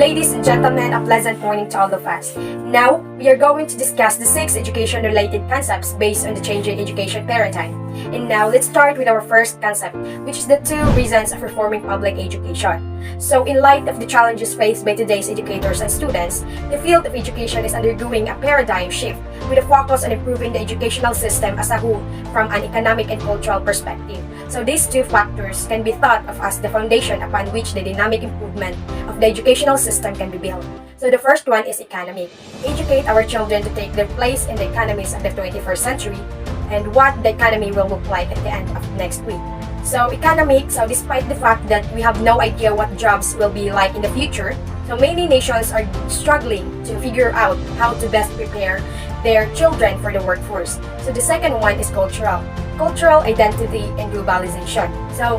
Ladies and gentlemen, a pleasant morning to all of us. Now, we are going to discuss the 6 education-related concepts based on the changing education paradigm. And now, let's start with our first concept, which is the 2 reasons of reforming public education. So, in light of the challenges faced by today's educators and students, the field of education is undergoing a paradigm shift with a focus on improving the educational system as a whole from an economic and cultural perspective. So these 2 factors can be thought of as the foundation upon which the dynamic improvement of the educational system can be built. So the first one is economic. Educate our children to take their place in the economies of the 21st century and what the economy will look like at the end of next week. So economic, so despite the fact that we have no idea what jobs will be like in the future, so many nations are struggling to figure out how to best prepare their children for the workforce. So the second one is cultural. Cultural identity and globalization. So,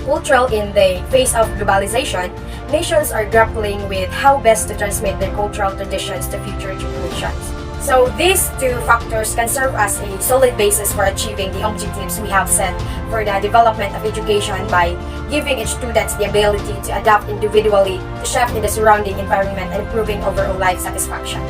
cultural in the face of globalization, nations are grappling with how best to transmit their cultural traditions to future generations. So, these 2 factors can serve as a solid basis for achieving the objectives we have set for the development of education by giving each student the ability to adapt individually to shift in the surrounding environment and improving overall life satisfaction.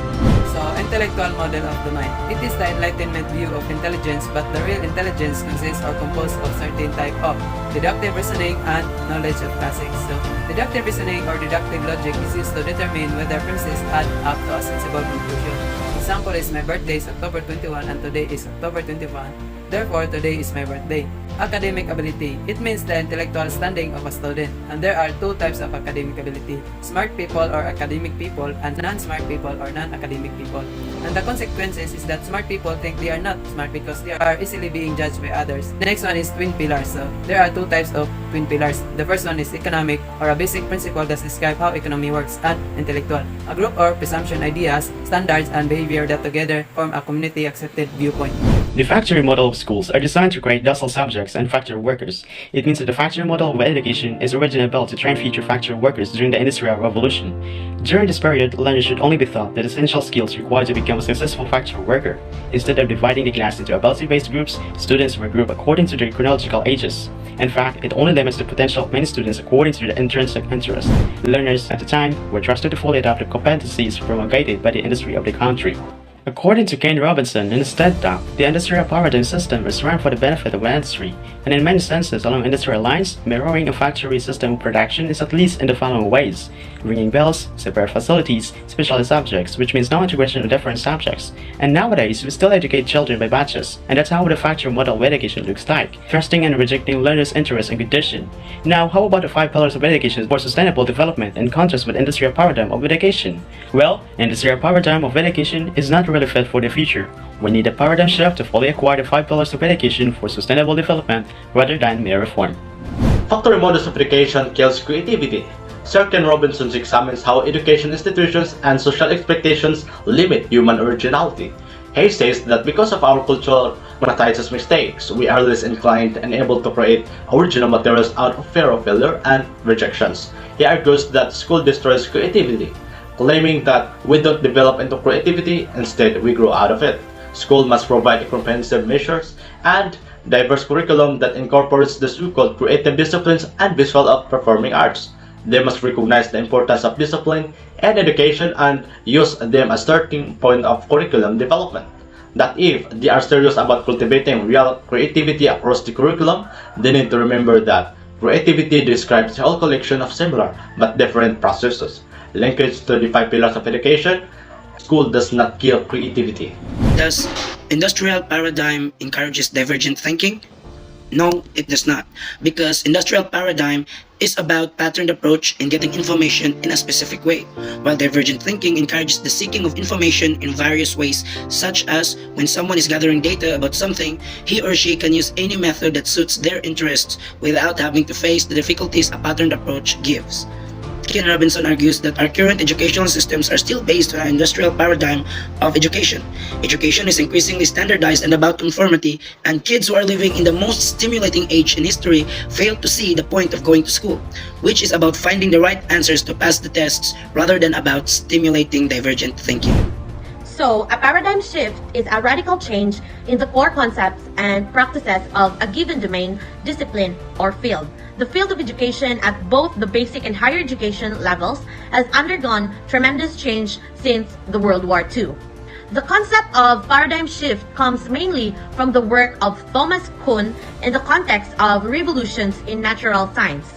So, intellectual model of the mind. It is the Enlightenment view of intelligence, but the real intelligence consists or composed of certain type of deductive reasoning and knowledge of classics. So, deductive reasoning or deductive logic is used to determine whether premises add up to a sensible conclusion. Example is my birthday is October 21 and today is October 21. Therefore, today is my birthday. Academic ability. It means the intellectual standing of a student. And there are 2 types of academic ability. Smart people or academic people and non-smart people or non-academic people. And the consequences is that smart people think they are not smart because they are easily being judged by others. The next one is twin pillars. So there are 2 types of twin pillars. The first one is economic or a basic principle that describes how economy works, and intellectual. A group or presumption ideas, standards, and behavior that together form a community accepted viewpoint. The factory model of schools are designed to create docile subjects and factory workers. It means that the factory model of education is originally built to train future factory workers during the Industrial Revolution. During this period, learners should only be taught the essential skills required to become a successful factory worker. Instead of dividing the class into ability-based groups, students were grouped according to their chronological ages. In fact, it only limits the potential of many students according to their intrinsic interest. Learners at the time were trusted to fully adopt the competencies promulgated by the industry of the country. According to Kane Robinson, instead, the industrial paradigm system is run for the benefit of industry, and in many senses along industrial lines, mirroring a factory system of production is at least in the following ways: ringing bells, separate facilities, specialized subjects, which means no integration of different subjects. And nowadays, we still educate children by batches, and that's how the factory model of education looks like, trusting and rejecting learners' interest and condition. Now, how about the 5 pillars of education for sustainable development in contrast with industrial paradigm of education? Well, industrial paradigm of education is not really fit for the future. We need a paradigm shift to fully acquire the 5 pillars of education for sustainable development rather than mere reform. Factory models of education kills creativity. Sir Ken Robinson examines how education institutions and social expectations limit human originality. He says that because of our culture monetizes mistakes, we are less inclined and able to create original materials out of fear of failure and rejections. He argues that school destroys creativity, claiming that we don't develop into creativity, instead we grow out of it. School must provide comprehensive measures and diverse curriculum that incorporates the so-called creative disciplines and visual of performing arts. They must recognize the importance of discipline and education and use them as starting point of curriculum development. That if they are serious about cultivating real creativity across the curriculum, they need to remember that creativity describes a whole collection of similar but different processes. Linkage to the 5 pillars of education, school does not kill creativity. Does industrial paradigm encourages divergent thinking? No, it does not, because industrial paradigm is about patterned approach in getting information in a specific way, while divergent thinking encourages the seeking of information in various ways, such as when someone is gathering data about something, he or she can use any method that suits their interests without having to face the difficulties a patterned approach gives. Ken Robinson argues that our current educational systems are still based on an industrial paradigm of education. Education is increasingly standardized and about conformity, and kids who are living in the most stimulating age in history fail to see the point of going to school, which is about finding the right answers to pass the tests rather than about stimulating divergent thinking. So, a paradigm shift is a radical change in the core concepts and practices of a given domain, discipline, or field. the field of education at both the basic and higher education levels has undergone tremendous change since the World War II. The concept of paradigm shift comes mainly from the work of Thomas Kuhn in the context of revolutions in natural science.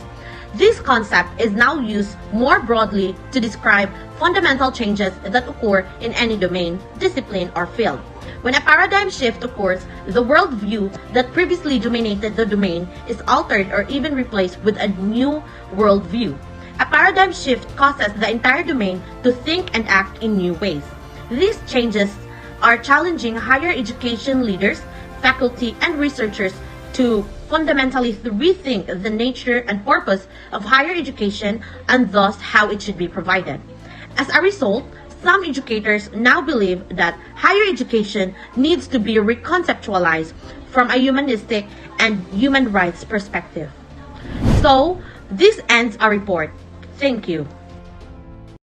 This concept is now used more broadly to describe fundamental changes that occur in any domain, discipline, or field. When a paradigm shift occurs, the worldview that previously dominated the domain is altered or even replaced with a new worldview. A paradigm shift causes the entire domain to think and act in new ways. These changes are challenging higher education leaders, faculty, and researchers to fundamentally rethink the nature and purpose of higher education and thus how it should be provided. As a result, some educators now believe that higher education needs to be reconceptualized from a humanistic and human rights perspective. So, this ends our report. Thank you.